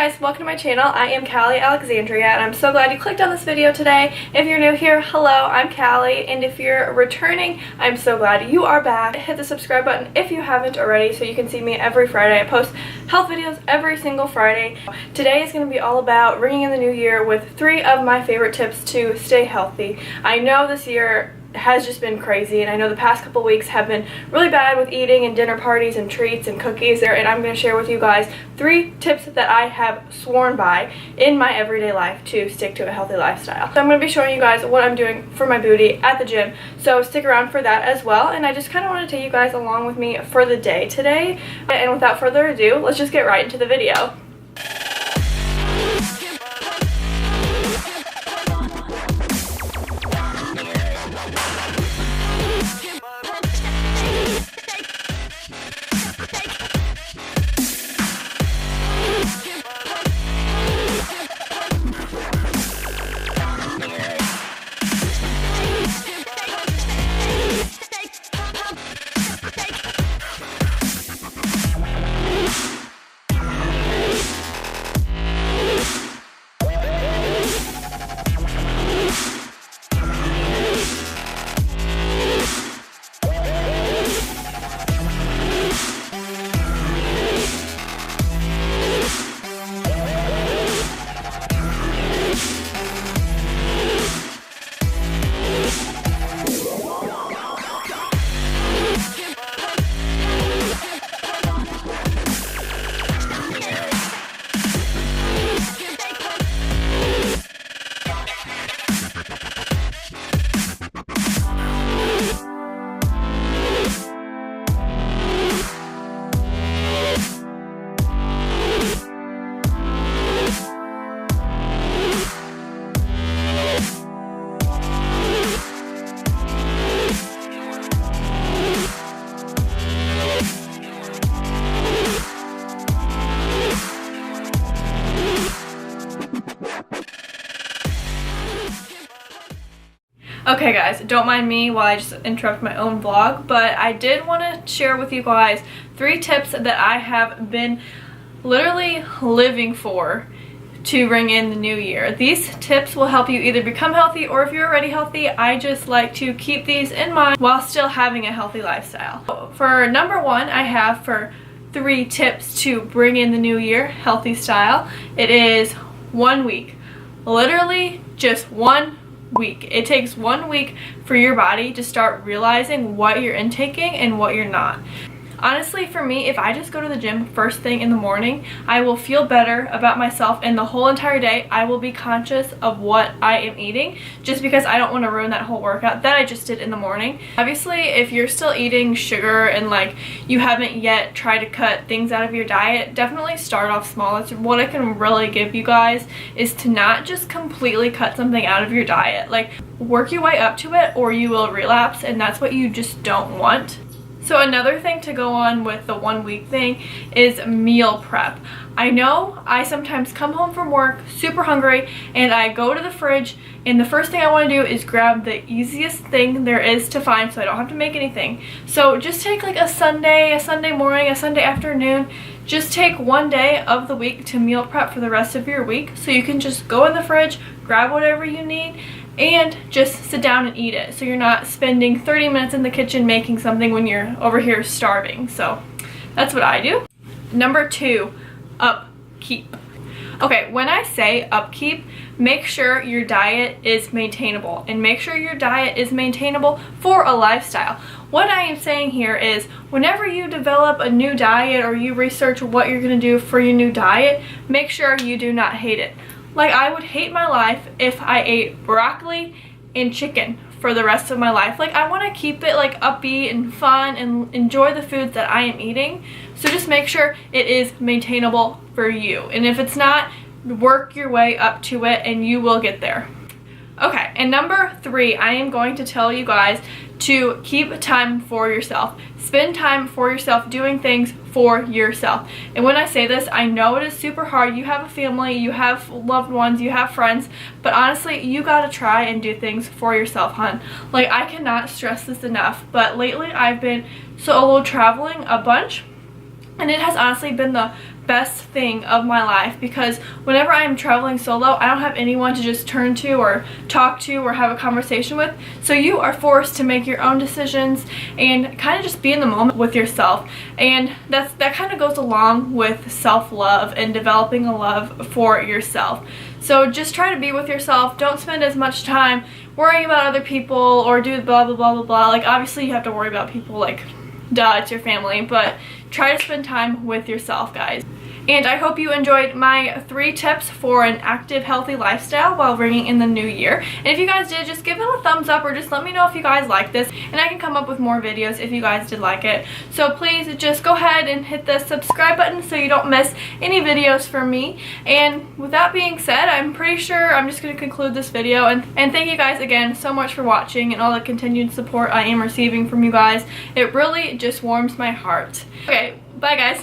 guys, welcome to my channel. I am Kali.alexandria and I'm so glad you clicked on this video today. If you're new here, hello, I'm Kali, and if you're returning, I'm so glad you are back. Hit the subscribe button if you haven't already so you can see me every Friday. I post health videos every single Friday. Today is going to be all about ringing in the new year with 3 of my favorite tips to stay healthy. I know this year has just been crazy, and I know the past couple weeks have been really bad with eating and dinner parties and treats and cookies there, and I'm going to share with you guys 3 tips that I have sworn by in my everyday life to stick to a healthy lifestyle. So I'm going to be showing you guys what I'm doing for my booty at the gym, so stick around for that as well. And I just kind of want to take you guys along with me for the day today, and without further ado, let's just get right into the video. Okay guys, don't mind me while I just interrupt my own vlog, but I did want to share with you guys 3 tips that I have been literally living for to ring in the new year. These tips will help you either become healthy, or if you're already healthy, I just like to keep these in mind while still having a healthy lifestyle. For number 1, I have for 3 tips to bring in the new year healthy style. It is 1 week. Literally just 1 week. It takes 1 week for your body to start realizing what you're intaking and what you're not. Honestly, for me, if I just go to the gym first thing in the morning, I will feel better about myself, and the whole entire day I will be conscious of what I am eating, just because I don't want to ruin that whole workout that I just did in the morning. Obviously, if you're still eating sugar and like you haven't yet tried to cut things out of your diet, definitely start off small. It's what I can really give you guys, is to not just completely cut something out of your diet. Like, work your way up to it or you will relapse, and that's what you just don't want. So another thing to go on with the 1 week thing is meal prep. I know I sometimes come home from work super hungry and I go to the fridge, and the first thing I want to do is grab the easiest thing there is to find so I don't have to make anything. So just take like a Sunday morning, a Sunday afternoon. Just take 1 day of the week to meal prep for the rest of your week, so you can just go in the fridge, grab whatever you need, and just sit down and eat it, so you're not spending 30 minutes in the kitchen making something when you're over here starving. So that's what I do. Number 2, upkeep. Okay, when I say upkeep, make sure your diet is maintainable, and make sure your diet is maintainable for a lifestyle. What I am saying here is, whenever you develop a new diet or you research what you're going to do for your new diet, make sure you do not hate it. Like, I would hate my life if I ate broccoli and chicken for the rest of my life. Like, I want to keep it like upbeat and fun and enjoy the foods that I am eating. So just make sure it is maintainable for you. And if it's not, work your way up to it and you will get there. Okay, and number 3, I am going to tell you guys to keep time for yourself. Spend time for yourself doing things for yourself. And when I say this, I know it is super hard. You have a family, you have loved ones, you have friends, but honestly, you gotta try and do things for yourself, hun. Like, I cannot stress this enough, but lately I've been solo traveling a bunch, and it has honestly been the best thing of my life, because whenever I'm traveling solo, I don't have anyone to just turn to or talk to or have a conversation with. So you are forced to make your own decisions and kind of just be in the moment with yourself. And that kind of goes along with self-love and developing a love for yourself. So just try to be with yourself. Don't spend as much time worrying about other people or do blah blah blah blah blah. Like, obviously you have to worry about people, like, duh, it's your family, but try to spend time with yourself, guys. And I hope you enjoyed my 3 tips for an active, healthy lifestyle while ringing in the new year. And if you guys did, just give it a thumbs up or just let me know if you guys like this, and I can come up with more videos if you guys did like it. So please just go ahead and hit the subscribe button so you don't miss any videos from me. And with that being said, I'm pretty sure I'm just going to conclude this video. And thank you guys again so much for watching and all the continued support I am receiving from you guys. It really just warms my heart. Okay, bye guys.